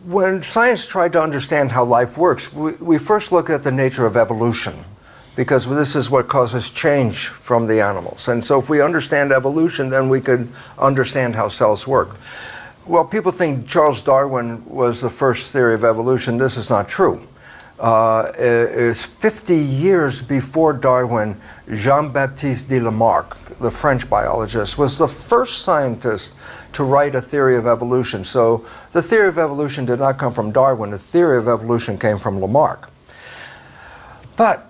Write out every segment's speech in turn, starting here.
when science tried to understand how life works, we first look at the nature of evolution, because this is what causes change from the animals. And so if we understand evolution, then we can understand how cells work. Well, people think Charles Darwin was the first theory of evolution. This is not true. It's 50 years before Darwin, Jean-Baptiste de Lamarck, the French biologist, was the first scientist to write a theory of evolution. So the theory of evolution did not come from Darwin. The theory of evolution came from Lamarck. But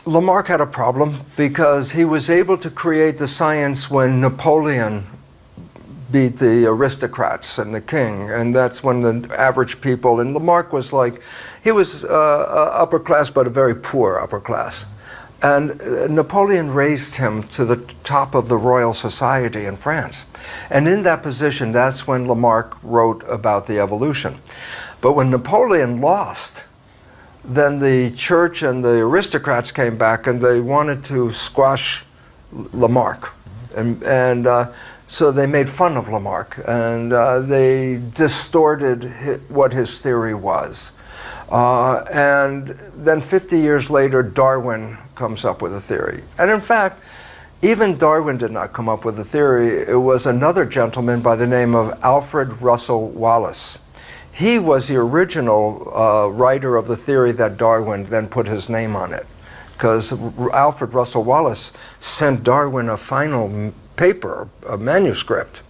Lamarck had a problem because he was able to create the science when Napoleon beat the aristocrats and the king, and that's when the average people, and Lamarck was like, he was upper class, but a very poor upper class. And Napoleon raised him to the top of the Royal Society in France. And in that position, that's when Lamarck wrote about the evolution. But when Napoleon lost, then the church and the aristocrats came back and they wanted to squash Lamarck. So they made fun of Lamarck, and they distorted what his theory was. And then 50 years later, Darwin comes up with a theory. And in fact, even Darwin did not come up with a theory. It was another gentleman by the name of Alfred Russel Wallace. He was the original writer of the theory that Darwin then put his name on it, because Alfred Russel Wallace sent Darwin a final paper, a manuscript,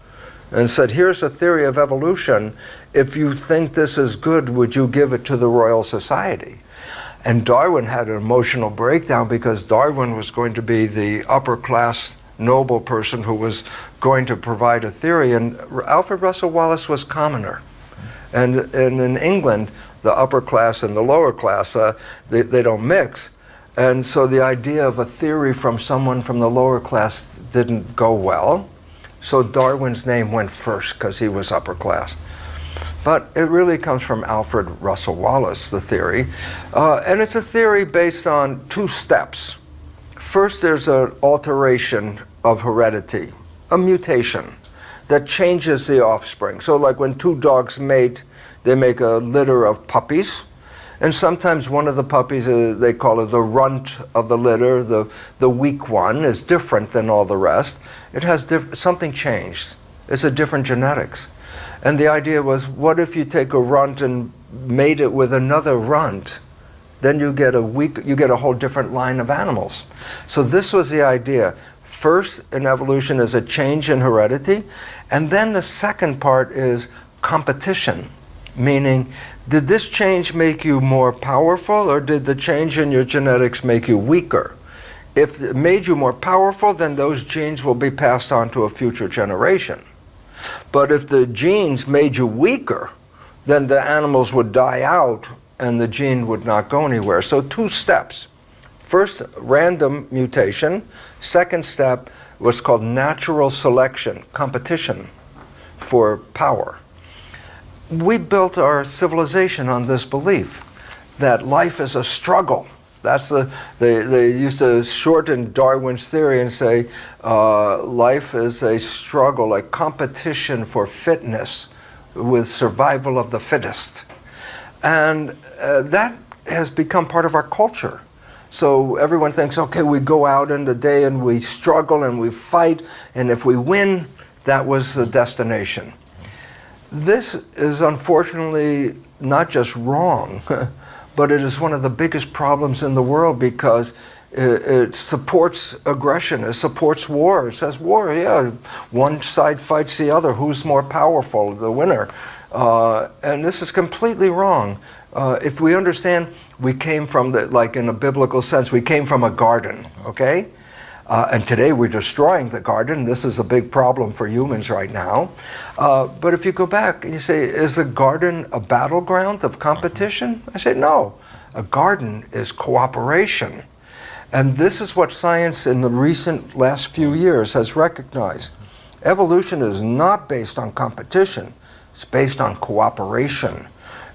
and said, here's a theory of evolution. If you think this is good, would you give it to the Royal Society? And Darwin had an emotional breakdown because Darwin was going to be the upper class noble person who was going to provide a theory, and Alfred Russel Wallace was commoner. And in England, the upper class and the lower class, they don't mix. And so the idea of a theory from someone from the lower class didn't go well. So Darwin's name went first because he was upper class. But it really comes from Alfred Russel Wallace, the theory. And it's a theory based on two steps. First, there's an alteration of heredity, a mutation that changes the offspring. So like when two dogs mate, they make a litter of puppies. And sometimes one of the puppies, they call it the runt of the litter, the weak one, is different than all the rest. It has something changed. It's a different genetics. And the idea was, what if you take a runt and mate it with another runt? Then you get a whole different line of animals. So this was the idea. First in evolution is a change in heredity, and then the second part is competition, meaning, did this change make you more powerful, or did the change in your genetics make you weaker? If it made you more powerful, then those genes will be passed on to a future generation. But if the genes made you weaker, then the animals would die out and the gene would not go anywhere. So two steps. First, random mutation. Second step, what's called natural selection, competition for power. We built our civilization on this belief that life is a struggle. That's they used to shorten Darwin's theory and say life is a struggle, a competition for fitness with survival of the fittest. And that has become part of our culture. So everyone thinks, okay, we go out in the day and we struggle and we fight, and if we win, that was the destination. This is unfortunately not just wrong, but it is one of the biggest problems in the world because it supports aggression, it supports war. It says war, yeah, one side fights the other, who's more powerful, the winner. And this is completely wrong. If we understand, we came from, like in a biblical sense, we came from a garden, okay? And today we're destroying the garden. This is a big problem for humans right now. But if you go back and you say, is the garden a battleground of competition? I say, no. A garden is cooperation. And this is what science in the recent last few years has recognized. Evolution is not based on competition. It's based on cooperation.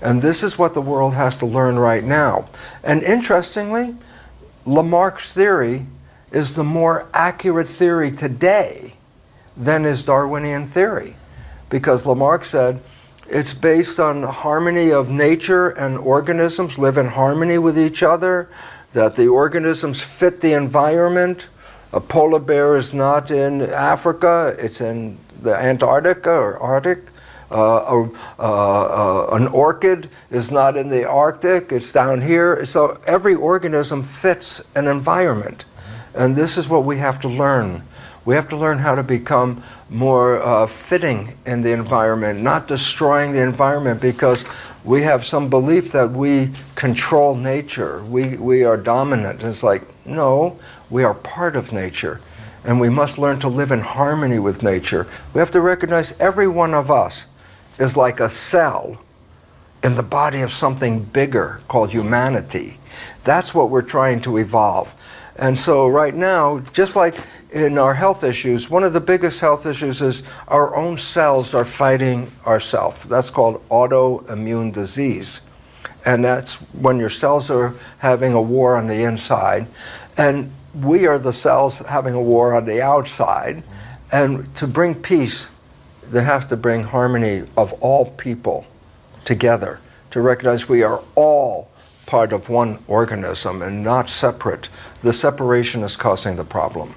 And this is what the world has to learn right now. And interestingly, Lamarck's theory is the more accurate theory today than is Darwinian theory. Because Lamarck said, It's based on the harmony of nature, and organisms live in harmony with each other, that the organisms fit the environment. A polar bear is not in Africa, it's in the Antarctica or Arctic. An orchid is not in the Arctic, it's down here. So every organism fits an environment. And this is what we have to learn. We have to learn how to become more fitting in the environment, not destroying the environment because we have some belief that we control nature. We are dominant. It's like, no, we are part of nature. And we must learn to live in harmony with nature. We have to recognize every one of us is like a cell in the body of something bigger called humanity. That's what we're trying to evolve. And so right now, just like in our health issues, one of the biggest health issues is our own cells are fighting ourselves. That's called autoimmune disease. And that's when your cells are having a war on the inside. And we are the cells having a war on the outside. And to bring peace, they have to bring harmony of all people together, to recognize we are all part of one organism and not separate. The separation is causing the problem.